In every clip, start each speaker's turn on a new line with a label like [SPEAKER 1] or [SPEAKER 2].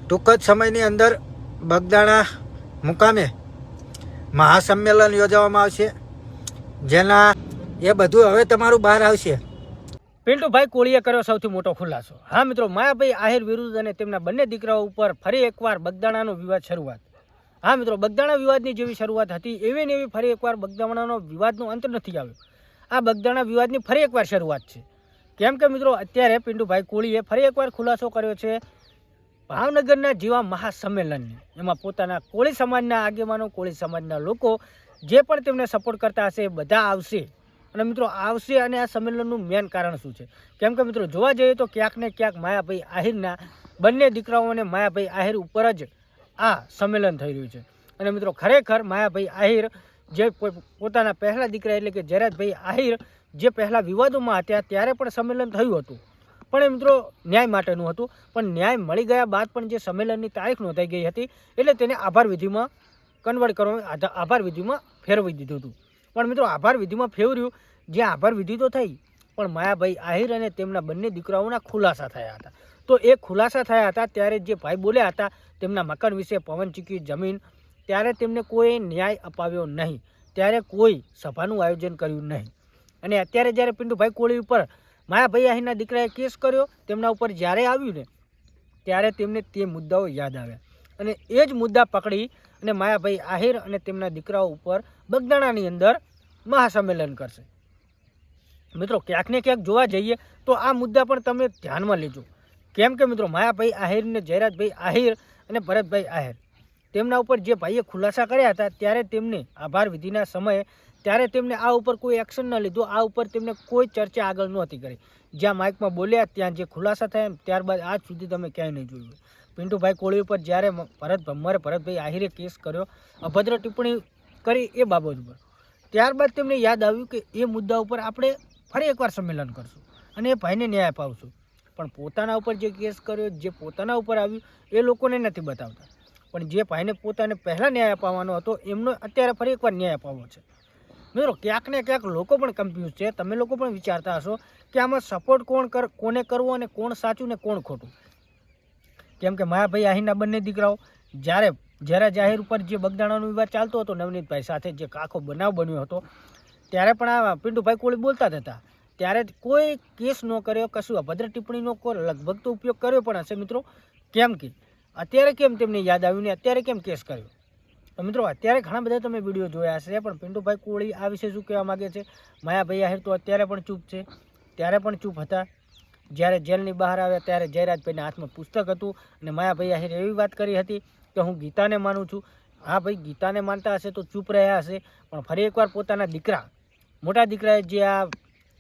[SPEAKER 1] ટૂંક જ સમયની અંદર બગદાણા મુકામે મહાસંમેલન યોજવામાં આવશે, જેના એ બધું હવે તમારું બહાર આવશે.
[SPEAKER 2] પિન્ટુભાઈ કોળીએ કર્યો સૌથી મોટો ખુલાસો. હા મિત્રો, માયાભાઈ આહિર વિરુદ્ધ અને તેમના બંને દીકરાઓ ઉપર ફરી એકવાર બગદાણાનો વિવાદ શરૂઆત. હા મિત્રો, બગદાણા વિવાદની જેવી શરૂઆત હતી એવી ને એવી ફરી એકવાર બગદાણાનો વિવાદનો અંત નથી આવ્યો. આ બગદાણા વિવાદની ફરી એકવાર શરૂઆત છે. કેમ કે મિત્રો, અત્યારે પિન્ટુભાઈ કોળીએ ફરી એકવાર ખુલાસો કર્યો છે ભાવનગરના જેવા મહાસંમેલનની. એમાં પોતાના કોળી સમાજના આગેવાનો, કોળી સમાજના લોકો જે પણ તેમને સપોર્ટ કરતા હશે બધા આવશે. અને મિત્રો આવશે. અને આ સંમેલનનું મેન કારણ શું છે? કેમ કે મિત્રો જોવા જઈએ તો ક્યાંક ને ક્યાંક માયાભાઈ આહિરના બંને દીકરાઓને માયાભાઈ આહિર ઉપર જ આ સંમેલન થઈ રહ્યું છે. અને મિત્રો ખરેખર માયાભાઈ આહિર જે પોતાના પહેલા દીકરા એટલે કે જયરાજભાઈ આહિર જે પહેલા વિવાદોમાં હતા ત્યારે પણ સંમેલન થયું હતું, પણ એ મિત્રો ન્યાય માટેનું હતું. પણ ન્યાય મળી ગયા બાદ પણ જે સંમેલનની તારીખ નોંધાઈ ગઈ હતી એટલે તેને આભાર વિધિમાં કન્વર્ટ કરવામાં, આભાર વિધિમાં ફેરવી દીધું હતું. પણ મિત્રો આભાર વિધિમાં ફેરવ્યું, જે આભાર વિધિ તો થઈ, પણ માયાભાઈ આહિર અને તેમના બંને દીકરાઓના ખુલાસા થયા હતા. તો એ ખુલાસા થયા હતા ત્યારે જે ભાઈ બોલ્યા હતા તેમના મકાન વિશે, પવનચીકી જમીન, ત્યારે તેમને કોઈ ન્યાય અપાવ્યો નહીં, ત્યારે કોઈ સભાનું આયોજન કર્યું નહીં. અને અત્યારે જ્યારે પિન્ટુભાઈ કોળી ઉપર માયાભાઈ આહિરના દીકરાએ કેસ કર્યો, તેમના ઉપર જ્યારે આવ્યું ને ત્યારે તેમને તે મુદ્દાઓ યાદ આવ્યા અને એ જ મુદ્દા પકડી અને માયાભાઈ આહિર અને તેમના દીકરાઓ ઉપર બગદાણાની અંદર મહાસંમેલન કરશે. મિત્રો ક્યાંક ને ક્યાંક જોવા જઈએ તો આ મુદ્દા પણ તમે ધ્યાનમાં લેજો. કેમ કે મિત્રો માયાભાઈ આહિર ને જયરાજભાઈ આહિર અને ભરતભાઈ આહિર તેમના ઉપર જે ભાઈએ ખુલાસા કર્યા હતા ત્યારે તેમને આભાર વિધિના સમયે ત્યારે તેમને આ ઉપર કોઈ એક્શન ન લીધું, આ ઉપર તેમને કોઈ ચર્ચા આગળ નહોતી કરી. જ્યાં માઇકમાં બોલ્યા ત્યાં જે ખુલાસા થયા ત્યારબાદ આજ સુધી તમે ક્યાંય નહીં જોયું. પિન્ટુભાઈ કોળી ઉપર જ્યારે ભરતભાઈ આહિરે કેસ કર્યો, અભદ્ર ટિપ્પણી કરી એ બાબત ઉપર, ત્યારબાદ તેમને યાદ આવ્યું કે એ મુદ્દા ઉપર આપણે ફરી એકવાર સંમેલન કરશું અને એ ભાઈને ન્યાય અપાવશું. પણ પોતાના ઉપર જે કેસ કર્યો, જે પોતાના ઉપર આવ્યું એ લોકોને નથી બતાવતા. પણ જે ભાઈને પોતાને પહેલાં ન્યાય અપાવવાનો હતો એમનો અત્યારે ફરી એકવાર ન્યાય અપાવવો છે. મિત્રો ક્યાંક ને ક્યાંક લોકો પણ કન્ફ્યુઝ છે. તમે લોકો પણ વિચારતા હશો કે આમાં સપોર્ટ કોને કરવો અને કોણ સાચું ને કોણ ખોટું. કેમ કે માયાભાઈ આહિરના બંને દીકરાઓ જ્યારે જયરાજ આહિર ઉપર જે બગદાણાનો વિવાદ ચાલતો હતો નવનીતભાઈ સાથે, જે આખો બનાવ બન્યો હતો, ત્યારે પણ આ પિન્ટુભાઈ કોળી બોલતા જ હતા. ત્યારે કોઈ કેસ ન કર્યો, કશું અભદ્ર ટિપ્પણીનો લગભગ તો ઉપયોગ કર્યો પણ હશે મિત્રો. કેમ કે અત્યારે કેમ તેમને યાદ આવ્યું ને અત્યારે કેમ કેસ કર્યો? તો મિત્રો અત્યારે ઘણા બધા તમે વિડીયો જોયા હશે, પણ પિન્ટુભાઈ કોળી આ વિશે શું કહેવા માગે છે? માયાભાઈ આહિર તો અત્યારે પણ ચૂપ છે, ત્યારે પણ ચૂપ હતા. જ્યારે જેલની બહાર આવ્યા ત્યારે જયરાજભાઈના હાથમાં પુસ્તક હતું અને માયાભાઈ આહિર એવી વાત કરી હતી કે હું ગીતાને માનું છું. હા ભાઈ, ગીતાને માનતા હશે તો ચૂપ રહ્યા હશે, પણ ફરી એકવાર પોતાના દીકરા, મોટા દીકરાએ જે આ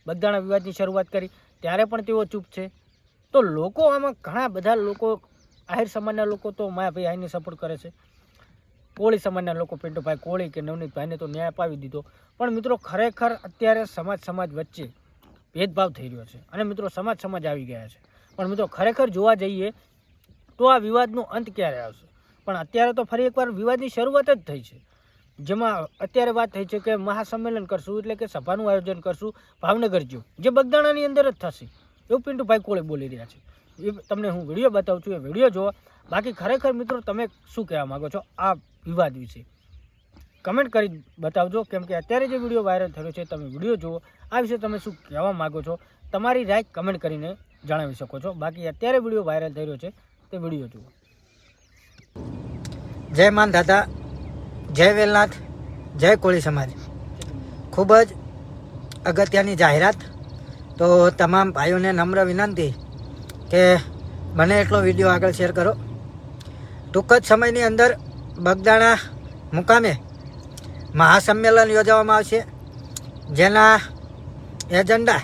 [SPEAKER 2] બગદાણા વિવાદની શરૂઆત કરી ત્યારે પણ તેઓ ચૂપ છે. તો લોકો આમાં ઘણા બધા લોકો, આહિર સમાજના લોકો તો માયાભાઈ આહિરને સપોર્ટ કરે છે, કોળી સમાજના લોકો પિન્ટુભાઈ કોળી કે નવનીતભાઈને તો ન્યાય અપાવી દીધો. પણ મિત્રો ખરેખર અત્યારે સમાજ વચ્ચે ભેદભાવ થઈ રહ્યો છે અને મિત્રો સમાજ આવી ગયા છે. પણ મિત્રો ખરેખર જોવા જઈએ તો આ વિવાદનો અંત ક્યારે આવશે? પણ અત્યારે તો ફરી એકવાર વિવાદની શરૂઆત જ થઈ છે, જેમાં અત્યારે વાત થઈ છે કે મહાસંમેલન કરશું, એટલે કે સભાનું આયોજન કરશું ભાવનગર જેવું, જે બગદાણાની અંદર જ થશે એવું પિન્ટુભાઈ કોળી બોલી રહ્યા છે. એ તમને હું વિડીયો બતાવું છું, એ વિડીયો જોવો. બાકી ખરેખર મિત્રો તમે શું કહેવા માગો છો આ વિવાદ વિશે? કમેન્ટ કરી બતાવજો. કેમ કે અત્યારે જે વિડીયો વાયરલ થયો છે, તમે વિડીયો જુઓ, આ વિશે તમે શું કહેવા માગો છો? તમારી રાય કમેન્ટ કરીને જણાવી શકો છો. બાકી અત્યારે વિડીયો વાયરલ થઈ રહ્યો છે તે વિડીયો જુઓ.
[SPEAKER 1] જય માન દાદા, જય વેલનાથ, જય કોળી સમાજ. ખૂબ જ અગત્યની જાહેરાત. તો તમામ ભાઈઓને નમ્ર વિનંતી કે બને એટલો વિડીયો આગળ શેર કરો. ટૂંક જ સમયની અંદર બગદાણા મુકામે મહાસંમેલન યોજવામાં આવશે, જેના એજન્ડા